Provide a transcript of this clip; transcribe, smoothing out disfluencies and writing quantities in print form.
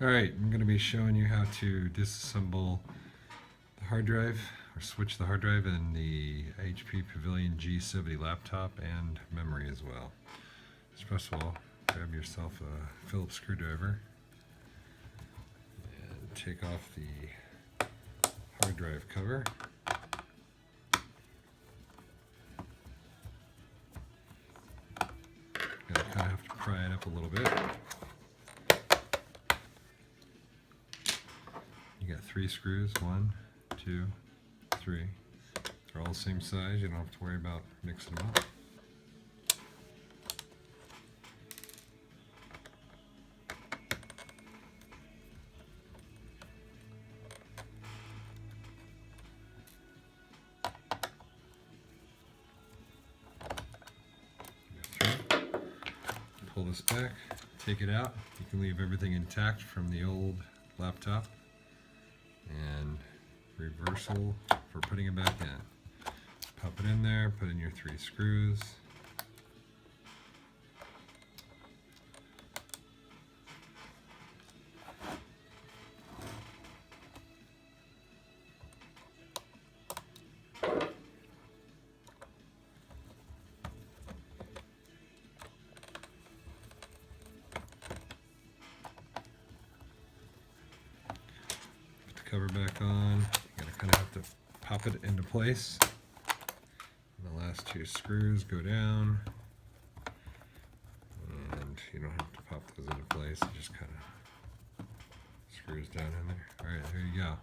Alright, I'm going to be showing you how to disassemble the hard drive or switch the hard drive in the HP Pavilion G70 laptop and memory as well. So first of all, grab yourself a Phillips screwdriver and take off the hard drive cover. Gonna kind of have to pry it up a little bit. You got 3 screws, 1, 2, 3. They're all the same size, you don't have to worry about mixing them up. Pull this back, take it out. You can leave everything intact from the old laptop. And reversal for putting it back in. Pop it in there, put in your 3 screws. Cover back on. You gotta kind of have to pop it into place. And the last 2 screws go down, and you don't have to pop those into place. It just kind of screws down in there. All right, there you go.